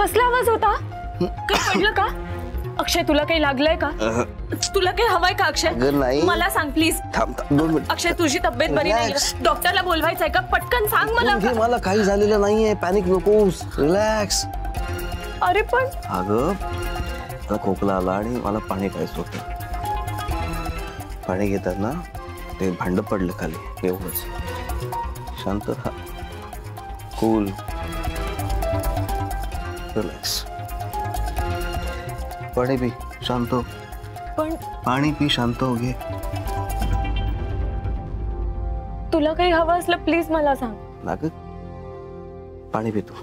कसला आवाज होता? काही पडलं का? अक्षय तुला काही लागलंय का? तुला काही हवंय का अक्षय? मला सांग प्लीज. थांब 2 मिनिट. अक्षय तुझी तब्येत बरी नाही, डॉक्टरला बोलवायचंय का? पटकन सांग मला. मला काही झालेलं नाहीये, पॅनिक नकोस, रिलॅक्स. अरे पण अगं मला खोकला आला आणि मला पाणी प्यायचं होतं. पाणी घेताना ते भांड पडलं खाली, एवढंच. शांत राहा, कूल, रिलॅक्स. पाणी पी, शांत हो. पण पाणी पी, शांत हो. घे. तुला काही हवं असलं प्लीज मला सांग. नाग पाणी पी तू.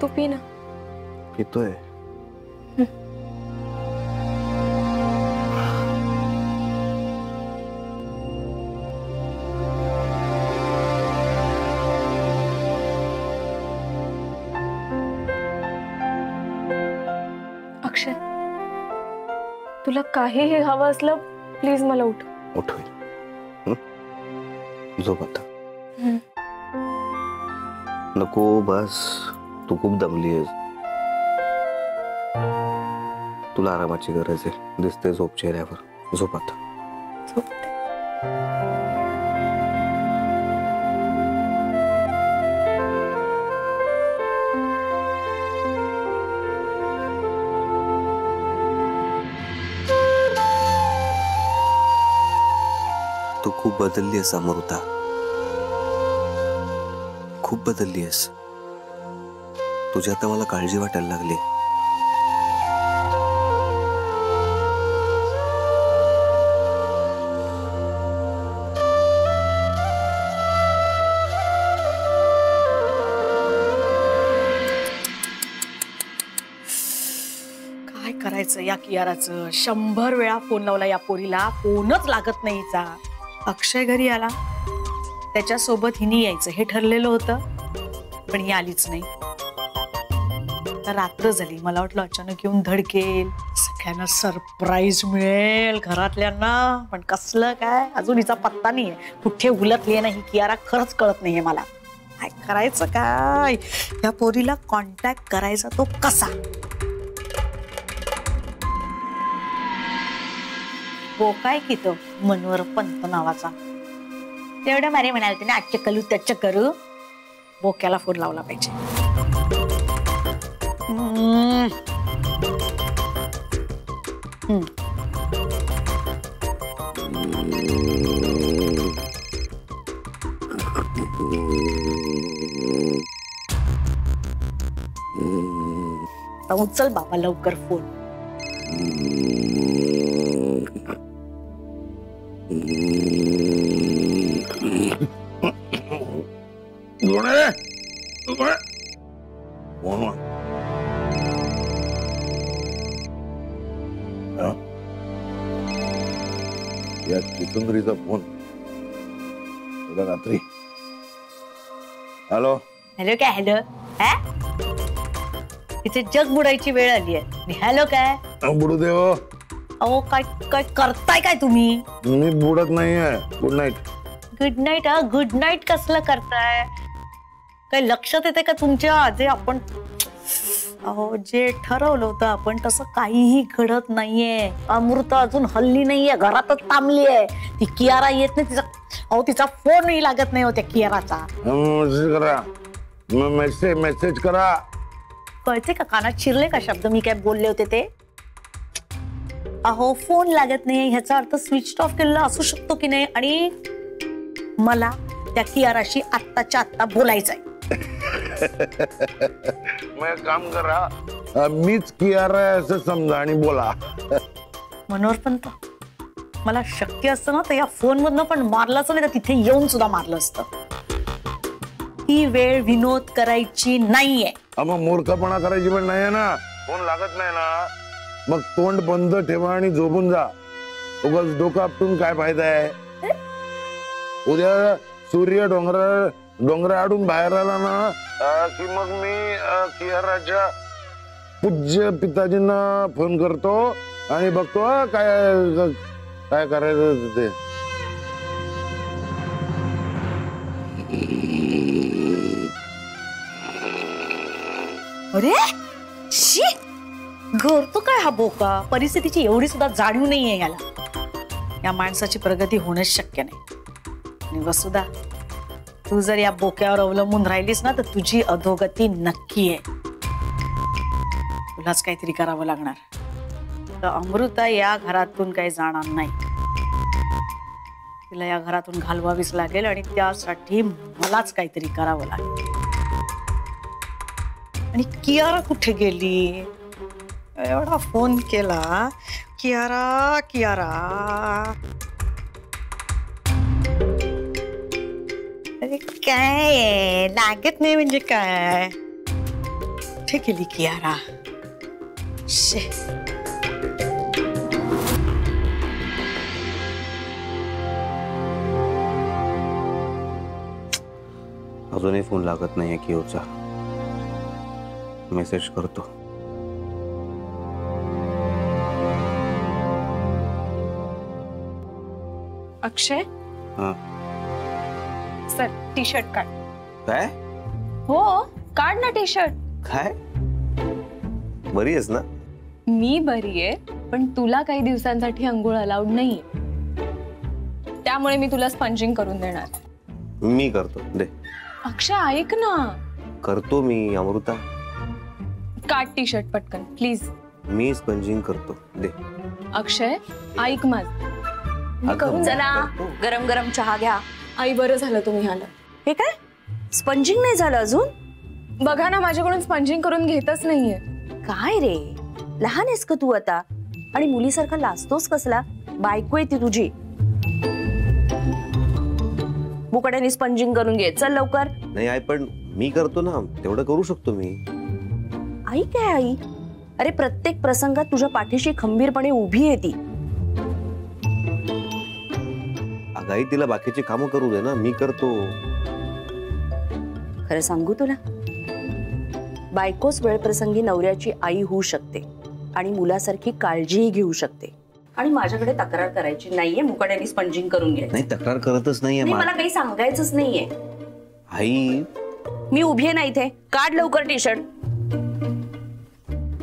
तू पी ना. पितोय. अक्षय तुला काहीही हवं असलं प्लीज मला उठ. उठवेल. झोप आता. नको बस, तू खूप दमली आहेस. तुला आरामाची गरज आहे, दिसते झोप चेहऱ्यावर. झोप आता. झोपते. तू खूप बदलली आहेस अमृता, खूप बदलली आहेस. तुझी आता मला काळजी वाटायला लागली. काय करायचं या कियाराचं? 100 वेळा फोन लावला या पोरीला, फोनच लागत नाही हिचा. अक्षय घरी आला, त्याच्यासोबत हिनी यायचं हे ठरलेलं होतं, पण ही आलीच नाही. तर रात्र झाली, मला वाटलं अचानक येऊन धडकेल, सगळ्यांना सरप्राईज मिळेल घरातल्यांना, पण कसलं काय, अजून हिचा पत्ता नाहीये. कुठे उलटली नाही ही कियारा, खरंच कळत नाहीये मला. काय करायचं काय, या पोरीला कॉन्टॅक्ट करायचा तो कसा? बोकाय की तो मनोहर पंत नावाचा. तेवढं मारे म्हणाल ना, आजचे करू त्याच करू. बोक्याला फोन लावला पाहिजे. उचल बाबा लवकर फोन. या चितुंद्रीचा फोन रात्री. हॅलो हॅलो काय हॅलो? तिथे जग बुडायची वेळ आली आहे. हॅलो काय बुडू दे. अहो काय काय करताय काय तुम्ही? मी बुडत नाहीये. Good night. Good night? Good night कसलं करताय? काय लक्षात येते का तुमच्या? जे आपण जे ठरवलं होतं आपण तसं काहीही घडत नाहीये. अमृता अजून हल्ली नाहीये, घरातच थांबली आहे. ती कियारा येत नाही, तिचा तिचा फोनही लागत नाही होत्या कियाराचा. मेसेज करा. कळते का? कानात शिरले का शब्द मी काय बोलले होते ते? अहो फोन लागत नाही ह्याचा अर्थ स्विच ऑफ केलेला असू शकतो की नाही, आणि मला त्या कियाराशी आत्ताच्या आत्ता बोलायचंय. मग काम करा, मीच कियारा असं समजा आणि बोला. मनोहर पंत, मला शक्य असतं ना तर या फोन मधनं पण मारलं असतं, नाही तर तिथे येऊन सुद्धा मारलं असतं. ही वेळ विनोद करायची नाहीये. मग मूर्खपणा करायची पण नाहीये ना. फोन लागत नाही ना, मग तोंड बंद ठेवा आणि झोपून जा. उगाच डोकं आपटून काय फायदा आहे? उद्या सूर्य डोंगरा आडून बाहेर आला ना की मग मी कियाराच्या पूज्य पिताजींना फोन करतो आणि बघतो काय काय करायचं ते. अरे शी, घरतो काय हा बोका. परिस्थितीची एवढी सुद्धा जाणीव नाहीये याला. या माणसाची प्रगती होणंच शक्य नाही. आणि वसुधा, तू जर या बोक्यावर अवलंबून राहिलीस ना तर तुझी अधोगती नक्की आहे. तुलाच काहीतरी करावं लागणार. तर अमृता या घरातून काही जाणार नाही. तिला या घरातून घालवावीच लागेल आणि त्यासाठी मलाच काहीतरी करावं लागेल. आणि कियारा कुठे गेली? एवढा फोन केला, कियारा कियारा. अरे काय लागत नाही म्हणजे काय? कुठे गेली कियारा? शे. अजूनही फोन लागत नाहीये कियोचा. मेसेज करतो. अक्षय, हाँ सर टी शर्ट काढ. काय? हो काढ ना टी शर्ट. काय? बरी आहेस ना? मी बरी आहे, पण तुला काही दिवसांसाठी अंघोळ अलाउड नाहीये. त्यामुळे मी तुला स्पंजिंग करून देणार. मी करतो, दे. अक्षय ऐक ना. करतो मी अमृता. काढ टी शर्ट पटकन प्लीज. मी स्पंजिंग करतो, दे. अक्षय ऐक माझ. अगं, चला गरम गरम चहा घ्या. आई बरं झालं तुम्ही आलं. हे काय स्पंजिंग नाही झालं अजून? बघा ना, माझ्याकडून स्पंजिंग करून घेतच नाहीये. काय रे, लहान आहेस का तू आता? आणि मुलीसारखा लाजतोस कसला? बायको आहे ती तुझी. मुकड्याने स्पंजिंग करून घे, चल लवकर. नाही आई, पण मी करतो ना, तेवढं करू शकतो मी. आई काय आई? अरे प्रत्येक प्रसंगात तुझ्या पाठीशी खंबीरपणे उभी आहे ती. अगं तिला बाकीची कामं करू दे ना, मी करतो. खरं सांगू तुला, बायकोच वेळप्रसंगी नवऱ्याची आई होऊ शकते आणि मुलासारखी काळजीही घेऊ शकते. आणि माझ्याकडे तक्रार करायची नाहीये. मुकड्याने स्पंजिंग करून घे. नाही, तक्रार करतच नाहीये. मला काही सांगायचंच नाहीये. आई मी उभी आहे ना इथे. काढ लवकर टी शर्ट.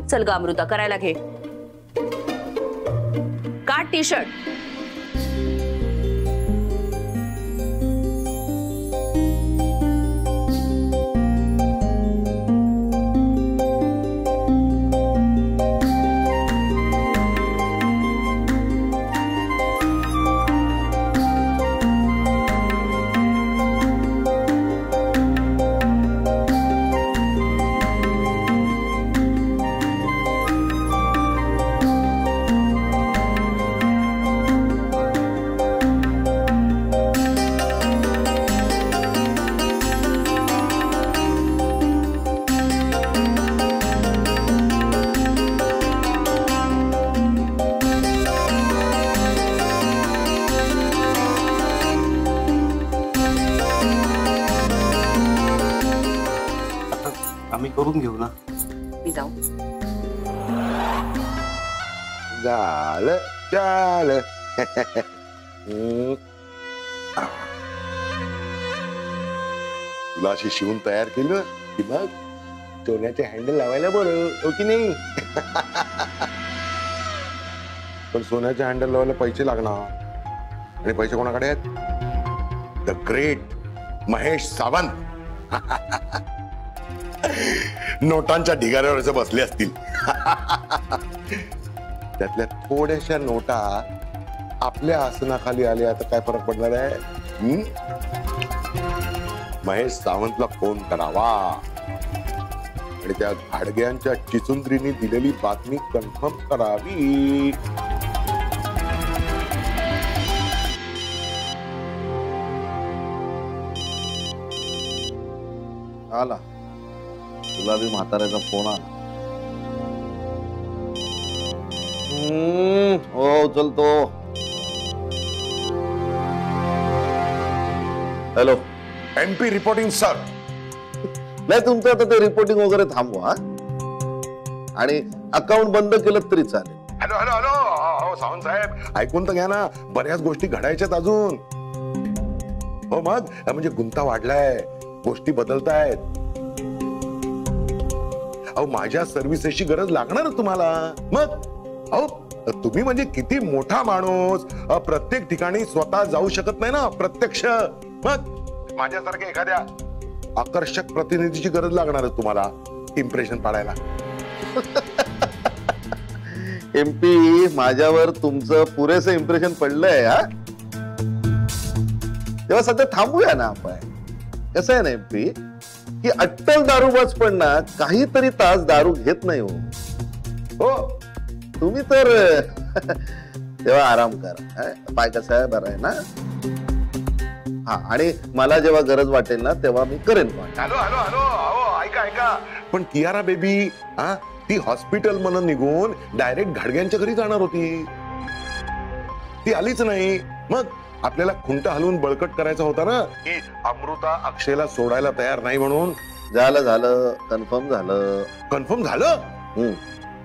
चल ग अमृता, करायला घे. काढ टी शर्ट. आम्ही करून घेऊ ना. मी जाऊ. झालं झालं. तुला अशी शिवून तयार केलं की मग सोन्याचे हँडल लावायला बरं, हो की नाही? पण सोन्याचे हँडल लावायला पैसे लागणार. आणि पैसे कोणाकडे आहेत? The great Mahesh Sawant. नोटांच्या ढिगाऱ्यावर बसले असतील. त्यातल्या थोड्याशा नोटा आपल्या आसनाखाली आल्या तर काय फरक पडणार आहे? महेश सावंतला फोन करावा आणि त्या घाडग्यांच्या चिचुंद्रीने दिलेली बातमी कन्फर्म करावी. आला तुला बी म्हाताऱ्याचा फोन आला. हो चलतो. Hello MP reporting sir. नाही तुमचं आता ते रिपोर्टिंग वगैरे थांबवा. आणि अकाउंट बंद केलं तरी चालेल. हॅलो हॅलो हॅलो सावंत साहेब, ऐकून तर घ्या ना, बऱ्याच गोष्टी घडायच्यात अजून. हो मग म्हणजे गुंता वाढलाय, गोष्टी बदलतायत. अहो माझ्या सर्व्हिसेसची गरज लागणार तुम्हाला. मग अहो तुम्ही म्हणजे किती मोठा माणूस, प्रत्येक ठिकाणी स्वतः जाऊ शकत नाही ना प्रत्यक्ष. मग माझ्यासारख्या एखाद्या आकर्षक प्रतिनिधीची गरज लागणार आहे तुम्हाला इम्प्रेशन पाडायला. एमपी, माझ्यावर तुमचं पुरेसं इम्प्रेशन पडलंय. हा, तेव्हा सध्या थांबूया ना आपण. कसं आहे ना एमपी, की अट्टल दारूबाज पण ना काहीतरी तास दारू घेत नाही. हो तुम्ही तर तेव्हा आराम करा. पाय कसा आहे, बरं आहे ना? हा, आणि मला जेव्हा गरज वाटेल ना तेव्हा मी करेन. हॅलो हॅलो हॅलो, अहो ऐका ऐका, पण कियारा बेबी हा ती हॉस्पिटल म्हणून निघून डायरेक्ट घाडग्यांच्या घरी जाणार होती. ती आलीच नाही. मग आपल्याला खुंट हलवून बळकट करायचा होता ना की अमृता अक्षयला सोडायला तयार नाही म्हणून. झालं झालं, कन्फर्म झालं. कन्फर्म झालं?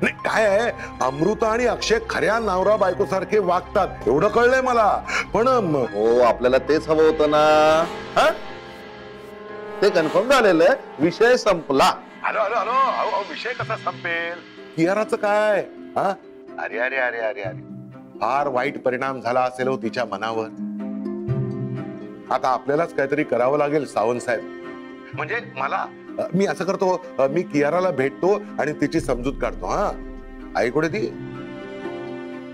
नाही काय आहे, अमृता आणि अक्षय खऱ्या नवरा बायको सारखे वागतात एवढं कळलंय मला. पण हो, आपल्याला तेच हवं होतं ना. हा, ते कन्फर्म झालेलं आहे, विषय संपला. हॅलो हॅलो हॅलो, अहो विषय कसा संपेल? कियाराचं काय? हा, अरे अरे अरे अरे अरे, फार वाईट परिणाम झाला असेल हो तिच्या मनावर. आता आपल्यालाच काहीतरी करावं लागेल सावंत साहेब. म्हणजे मी असं करतो, मी कियाराला भेटतो आणि तिची समजूत काढतो. हा, आई कुठे ती?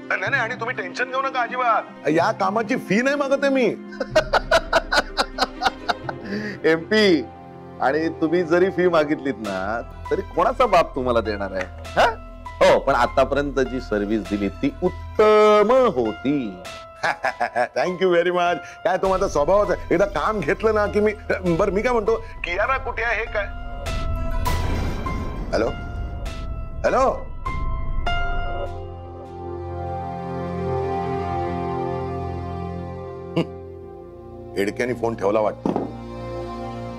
नाही नाही, आणि तुम्ही टेन्शन घेऊ नका अजिबात, या कामाची फी नाही मागत आहे मी. एमपी, आणि तुम्ही जरी फी मागितलीत ना तरी कोणाचा बाप तुम्हाला देणार आहे? हो, पण आतापर्यंत जी सर्व्हिस दिली ती उत्तम होती. Thank you very much. काय तुम्हाला स्वभावच आहे, एकदा काम घेतलं ना की मी. बरं मी काय म्हणतो, कियारा कुठे आहे? हे काय? हॅलो हॅलो, हेडक्याने फोन ठेवला वाटतं.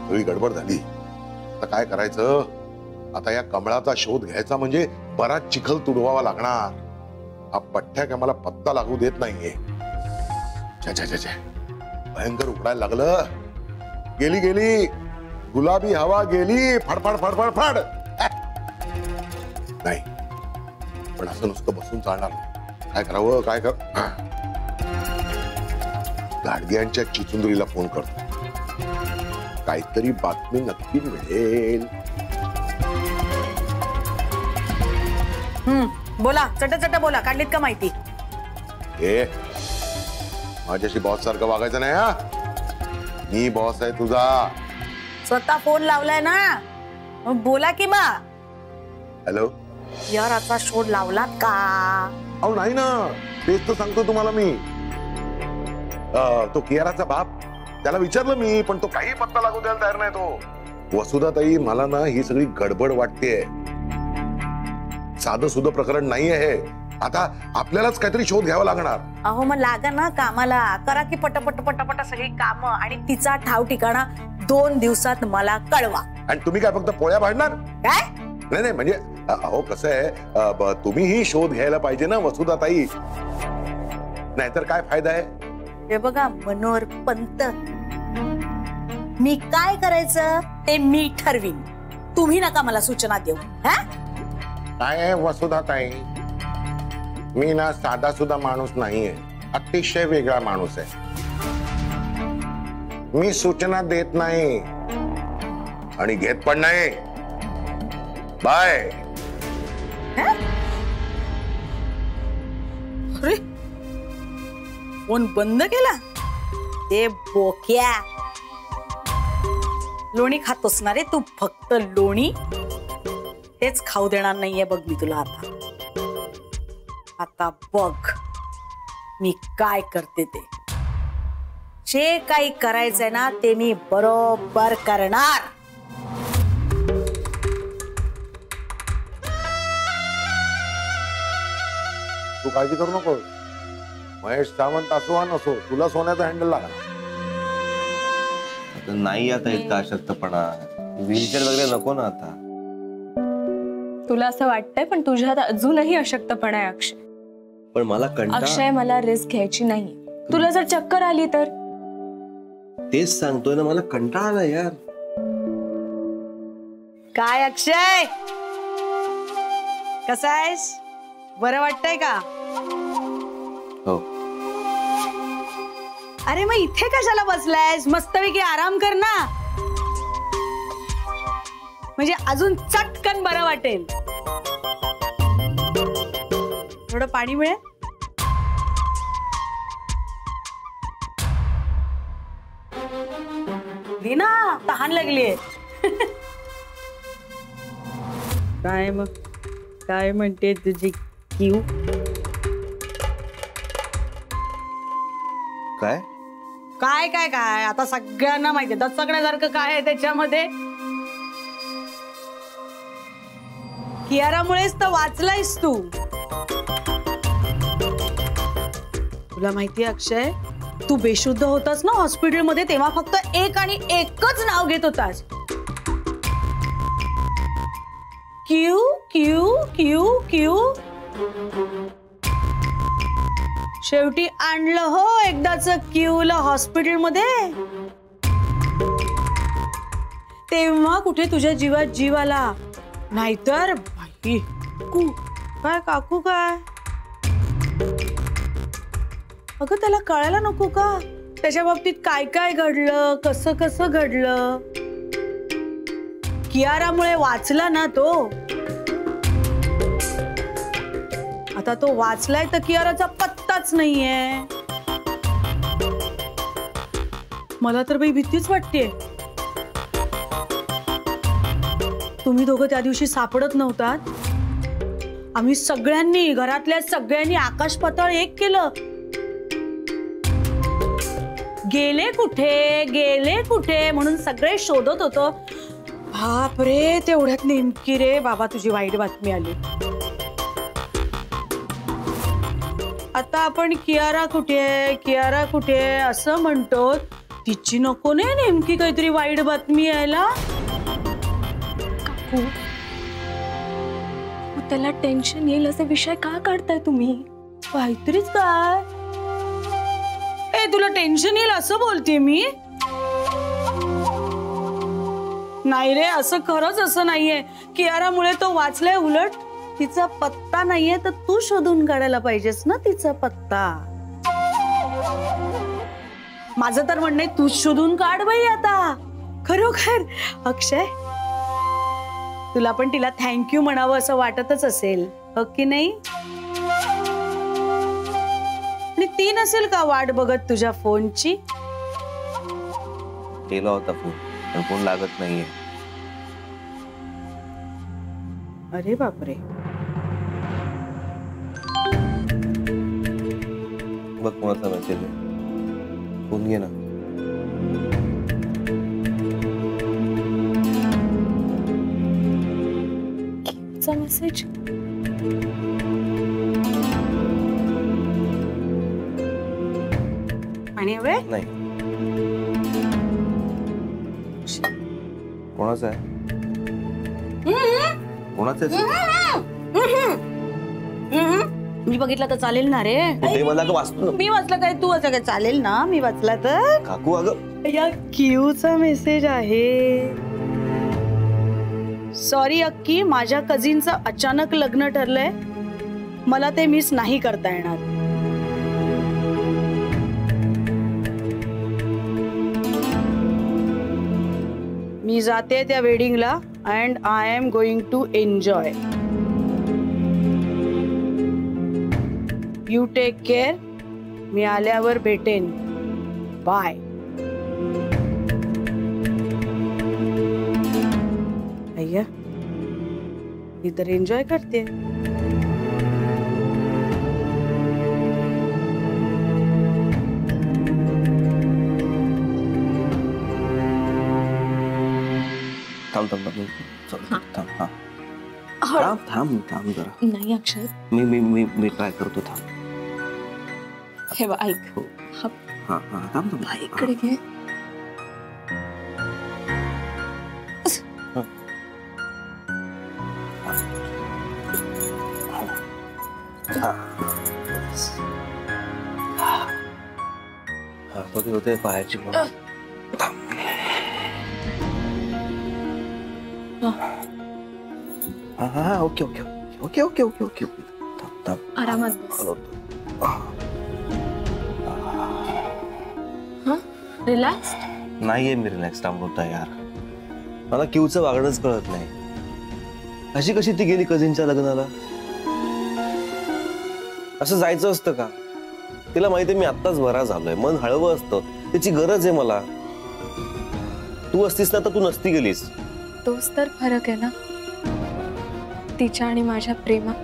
सगळी गडबड झाली. आता काय करायचं? आता या कमळाचा शोध घ्यायचा म्हणजे बराच चिखल तुडवावा लागणार. हा पठ्ठ्या काय मला पत्ता लागू देत नाहीये. भयंकर उघडायला लागलं. गेली गेली गुलाबी हवा गेली, फडफड फडफड फड. नाही, पण असं नुसतं बसून चालणार नाही. काय करावं, काय कर? गाडग्यांच्या चिचुंदरीला फोन करतो, काहीतरी बातमी नक्की मिळेल. बोला, चट बोला, काढलीत का माहिती? माझ्याशी बॉस सारखं वागायचं नाही. हा, मी बॉस आहे तुझा. स्वतः फोन लावलाय ना, मग बोला की. मग हॅलो, कियाराचा शोध लावलात का? अहो नाही ना, तेच तर सांगतो तुम्हाला मी. तो कियाराचा बाप, त्याला विचारलं मी, पण तो काही पत्ता लागू द्यायला तयार नाही. तो वसुधाताई, मला ना ही सगळी गडबड वाटतेय. साधं सुधं प्रकरण नाही आहे. आता आपल्यालाच काहीतरी शोध घ्यावा लागणार. अहो मग लागा ना कामाला, करा की पटपट पटपट सगळी कामं, आणि तिचा ठाव ठिकाणा 2 दिवसात मला कळवा. आणि तुम्ही काय फक्त पोळ्या भांडणार? काय? नाही नाही, म्हणजे अहो कसं आहे, तुम्हीही शोध घ्यायला पाहिजे ना वसुधाताई, नाहीतर काय फायदा आहे? हे बघा मनोहर पंत, मी काय करायचं ते मी ठरवीन. तुम्ही नका मला सूचना देऊ. काय वसुधाताई, मी ना साधा सुद्धा माणूस नाहीये, अतिशय वेगळा माणूस आहे. मी सूचना देत नाही आणि घेत पण नाही. बाय. अरे, फोन बंद केला? ते बोक्या, लोणी खातोस ना रे तू, फक्त लोणी. तेच खाऊ देणार नाहीये बघ मी तुला. आता बघ मी काय करते ते. जे काही करायचंय ना ते मी बरोबर करणार. तू काळजी करू नको. महेश सावंत असो वा नसो, तुला सोन्याचा हँडल लागला. नाही आता इतका अशक्तपणा, व्हीलचेअर वगैरे नको ना आता. तुला असं वाटतंय पण तुझ्यात अजूनही अशक्तपणा आहे अक्षय. पण मला कंटाळा. अक्षय मला रिस्क घ्यायची नाही. तुला जर चक्कर आली तर? तेच सांगतोय ना, मला कंटाळा आला यार. काय अक्षय, कसा आहेस? बरं वाटतंय का? हो. अरे मग इथे कशाला बसलायस? मस्तपैकी आराम कर ना, म्हणजे अजून चटकन बरं वाटेल. थोडं पाणी मिळेल? दे ना, तहान लागलीये. काय मग, काय म्हणते तुझी क्यू? काय काय काय काय आता सगळ्यांना माहितीये दचकण्यासारखं काय आहे त्याच्यामध्ये. कियारामुळेच तर वाचलायस तू. तुला माहितीये अक्षय, तू बेशुद्ध होतास ना हॉस्पिटलमध्ये, तेव्हा फक्त एक आणि एकच नाव घेत होतास, क्यू क्यू क्यू क्यू. शेवटी आणलं हो एकदाच क्यूला हॉस्पिटलमध्ये. तेव्हा कुठे तुझ्या जीवात जीव आला, नाहीतर बाई काकू काय, काकू काय. अगं त्याला कळायला नको का त्याच्या बाबतीत काय काय घडलं, कसं कसं घडलं. कियारामुळे वाचला ना तो. आता तो वाचलाय तर कियाराचा पत्ताच नाहीये. मला तर बाई भीतीच वाटते. तुम्ही दोघं त्या दिवशी सापडत नव्हतात. आम्ही सगळ्यांनी, घरातल्या सगळ्यांनी आकाश पाताळ एक केलं. गेले कुठे गेले कुठे म्हणून सगळे शोधत होतो. बाप रे, तेवढ्यात नेमकी रे बाबा तुझी वाईट बातमी आली. आता आपण कियारा कुठे कियारा कुठे असं म्हणतो, तिची नको ने नेमकी काहीतरी वाईट बातमी यायला. काकू, त्याला टेन्शन येईल असे विषय का काढताय तुम्ही? काहीतरीच काय. ए तुला टेन्शन येईल असं बोलते मी? नाही रे, असं खरंच असं नाहीये. कियारामुळे तो वाचलाय. उलट तिचा पत्ता नाहीये तर तू शोधून काढायला पाहिजेस ना तिचा पत्ता. माझं तर म्हणणं आहे तूच शोधून काढ बाई आता. खरोखर अक्षय, तुला पण तिला थँक्यू म्हणावं असं वाटतच असेल, हो की नाही? आणि ती नसेल का वाट बघत तुझ्या फोनची? केला होता फोन, पण फोन लागत नाहीये. अरे बापरे. बघ कोणाचा मेसेज आहे, फोन घे ना. मेसेज आणि हवे नाही. कोणाचा आहे? कोणाचा आहे? मी बघितला तर चालेल ना रे? कुठे मला का वाचतो ना? मी वाचलं काय, तू वाचलं काय? चालेल ना मी वाचला तर? काकू अगं, या क्यूचा मेसेज आहे. सॉरी अक्की, माझ्या कझिनचं अचानक लग्न ठरलंय, मला ते मिस नाही करता येणार. मी जाते त्या वेडिंगला and I am going to enjoy. You take care. मी आल्यावर भेटेन. बाय. अय्या, मी तर एन्जॉय करते. थांब थांब थांब. हा थांब थांब थांब जरा. नाही अक्षय, मी मी मी मी ट्राय करतो. थांब. हे बघ ऐक. हो. हा हा थांब थांब. इकडे घे. होते पायाची हा okay okay okay okay okay okay आरामात बस. रिलॅक्स. नाहीये मी रिलॅक्स अमृता यार. मला क्यूचं वागणंच कळत नाही. अशी कशी ती गेली कझिनच्या लग्नाला? असं जायचं असतं का? तिला माहितीये मी आत्ताच बरा झालोय, मन हळवं असतं, त्याची गरज आहे मला. तू असतीस ना तर तू नसती गेलीस. तोच तर फरक आहे ना तिच्या आणि माझ्या प्रेमात.